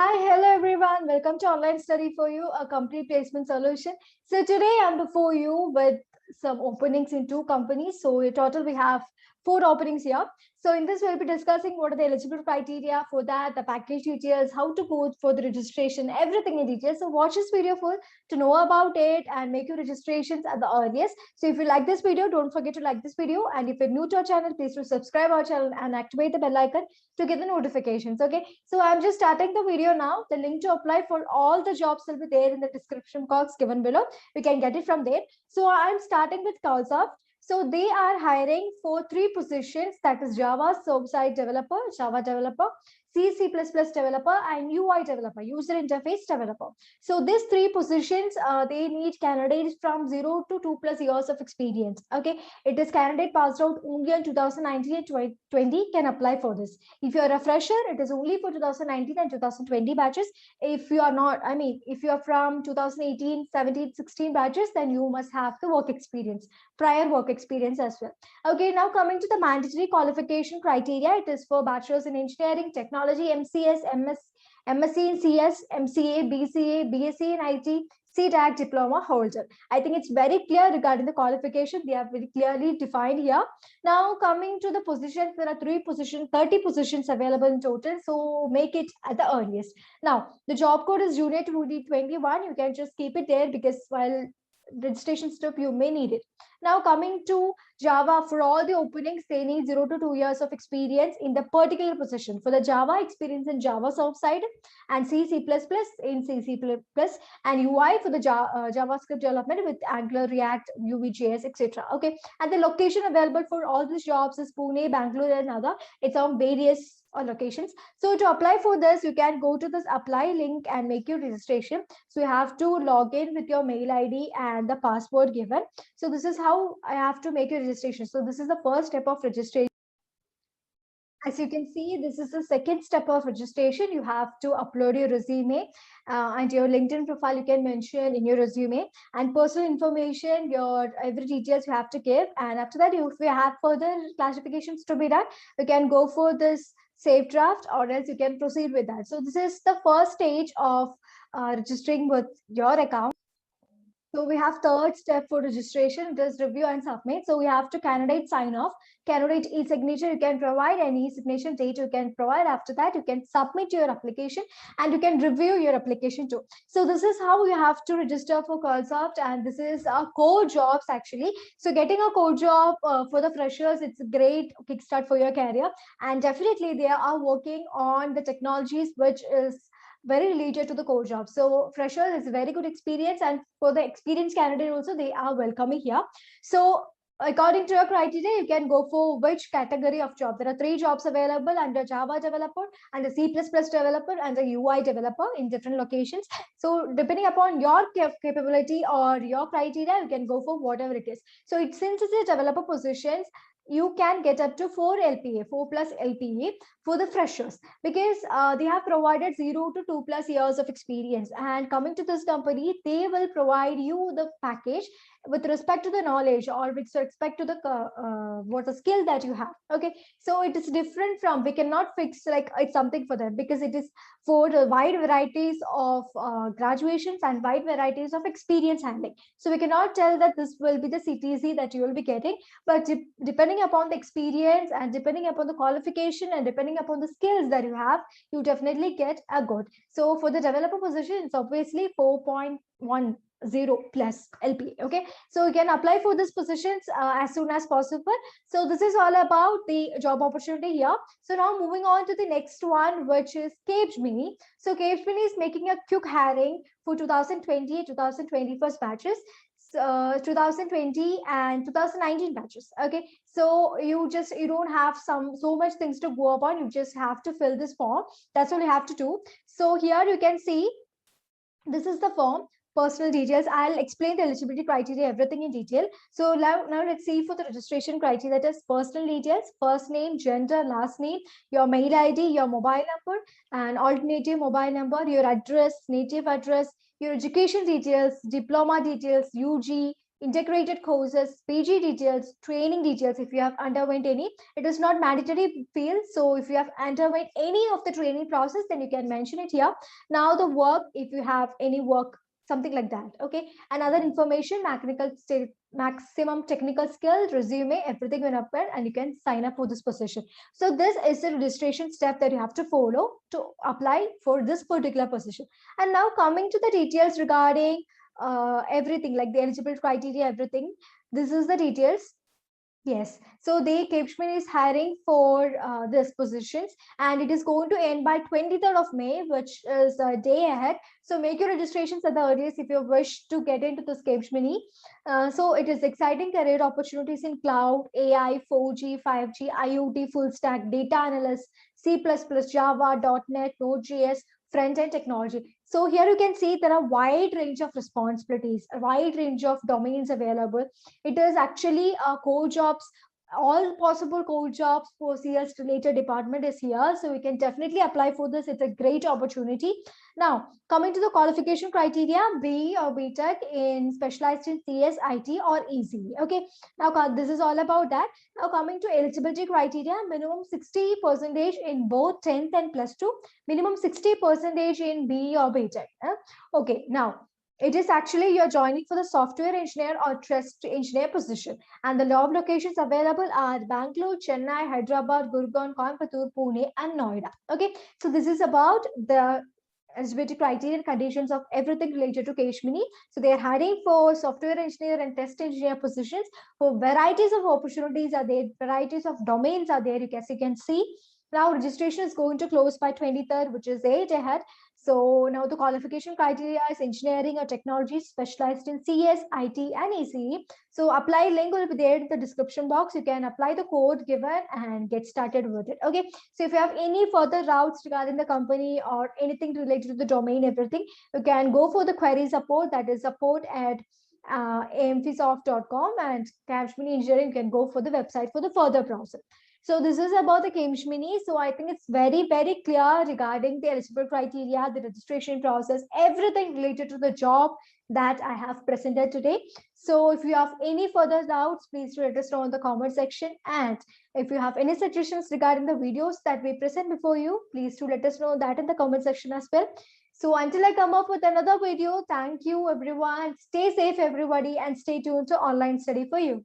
Hi, hello everyone. Welcome to Online Study for You, a complete placement solution. So today I'm before you with some openings in two companies. So in total we have four openings here. So in this we'll be discussing what are the eligible criteria for that, the package details, how to go for the registration, everything in detail. So watch this video full to know about it and make your registrations at the earliest. So if you like this video, don't forget to like this video. And if you're new to our channel, please do subscribe our channel and activate the bell icon to get the notifications. Okay. So I'm just starting the video now. The link to apply for all the jobs will be there in the description box given below. We can get it from there. So I'm starting with Calsoft. So they are hiring for three positions, that is Java server-side developer, Java developer, C++ developer, and UI developer, user interface developer. So these three positions, they need candidates from 0 to 2+ years of experience. Okay, it is candidate passed out only in 2019 and 2020 can apply for this. If you're a fresher, it is only for 2019 and 2020 batches. If you are not, if you are from 2018, 17, 16 batches, then you must have the work experience, prior work experience as well. Okay, now coming to the mandatory qualification criteria, it is for bachelor's in engineering, technology, MCS, MSc in CS, MCA, BCA, BSc in IT, CTAC diploma holder. I think it's very clear regarding the qualification. They are very clearly defined here. Now coming to the positions, there are 30 positions available in total. So make it at the earliest. Now the job code is Junior 2021. You can just keep it there because while registration stuff you may need it. Now coming to Java, for all the openings, they need 0 to 2 years of experience in the particular position. For the Java, experience in Java server side and C++ in C++, and UI for the JavaScript development with Angular, React, Vue.js, etc. Okay, and the location available for all these jobs is Pune, Bangalore, and other. It's on various locations. So to apply for this, you can go to this apply link and make your registration. So you have to log in with your mail ID and the password given. So this is how I have to make your registration. So this is the first step of registration. As you can see, this is the second step of registration. You have to upload your resume and your LinkedIn profile. You can mention in your resume and personal information, your every details you have to give. And after that, if you have further classifications to be done, you can go for this save draft or else you can proceed with that. So this is the first stage of registering with your account. So we have third step for registration, it is review and submit. So we have to candidate sign off, candidate e-signature, you can provide any e-signature date you can provide. After that, you can submit your application and you can review your application too. So this is how you have to register for Calsoft, and this is core jobs actually. So getting a core job for the freshers, it's a great kickstart for your career. And definitely they are working on the technologies which is very related to the core job. So fresher is a very good experience, and for the experienced candidate also, they are welcoming here. So according to your criteria, you can go for which category of job. There are three jobs available under Java developer, and the C++ developer, and the UI developer in different locations. So depending upon your capability or your criteria, you can go for whatever it is. So since it's a developer positions, you can get up to 4 LPA, 4+ LPA for the freshers, because they have provided 0 to 2+ years of experience. And coming to this company, they will provide you the package with respect to the knowledge or with respect to the what the skill that you have. Okay, so it is different from, we cannot fix like it's something for them, because it is for the wide varieties of graduations and wide varieties of experience handling. So we cannot tell that this will be the CTC that you will be getting, but depending upon the experience and depending upon the qualification and depending upon the skills that you have, you definitely get a good. So for the developer position, it's obviously 4.10+ LPA. Okay, so you can apply for these positions as soon as possible. So this is all about the job opportunity here. So now moving on to the next one, which is Capgemini. So Capgemini is making a quick hiring for 2020 2021 batches, 2020 and 2019 batches. Okay, so you don't have so much things to go upon, you just have to fill this form. That's all you have to do. So here you can see, this is the form, personal details. I'll explain the eligibility criteria, everything in detail. So now let's see for the registration criteria. That is personal details, first name, gender, last name, your mail ID, your mobile number, and alternative mobile number, your address, native address, your education details, diploma details, UG, integrated courses, PG details, training details. If you have underwent any, it is not mandatory field. So if you have underwent any of the training process, then you can mention it here. Now the work, if you have any work, something like that. Okay. And other information, maximum technical skill, resume, everything will appear, and you can sign up for this position. So this is the registration step that you have to follow to apply for this particular position. And now coming to the details regarding everything, like the eligible criteria, everything. This is the details. Yes, so the Capgemini is hiring for this positions, and it is going to end by 23rd of May, which is a day ahead. So make your registrations at the earliest if you wish to get into this Capgemini. So it is exciting career opportunities in cloud, AI, 4G, 5G, IoT, full stack, data analyst, C++, Java, .NET, Node.js, front-end technology. So here you can see there are wide range of responsibilities, a wide range of domains available. It is actually core jobs, all possible core jobs for CS related department is here. So we can definitely apply for this. It's a great opportunity. Now, coming to the qualification criteria, BE or BTech in specialized in CS, IT or ECE. Okay. Now, this is all about that. Now, coming to eligibility criteria, minimum 60% in both 10th and plus 2, minimum 60% in BE or BTech. Okay. Now, it is actually you're joining for the software engineer or test engineer position. And the job locations available are Bangalore, Chennai, Hyderabad, Gurgaon, Coimbatore, Pune, and Noida. Okay, so this is about the eligibility criteria and conditions of everything related to Capgemini. So they are hiring for software engineer and test engineer positions. For varieties of opportunities are there, varieties of domains are there. As you can see. Now registration is going to close by 23rd, which is 8 ahead. So now the qualification criteria is engineering or technology specialized in CS, IT, and ECE. So apply link will be there in the description box. You can apply the code given and get started with it. Okay. So if you have any further doubts regarding the company or anything related to the domain, everything, you can go for the query support. That is support at amfisoft.com, and Capgemini Engineering, you can go for the website for the further process. So this is about the Capgemini. So I think it's very, very clear regarding the eligible criteria, the registration process, everything related to the job that I have presented today. So if you have any further doubts, please let us know in the comment section. And if you have any suggestions regarding the videos that we present before you, please do let us know that in the comment section as well. So until I come up with another video, thank you everyone. Stay safe everybody, and stay tuned to Online Study for You.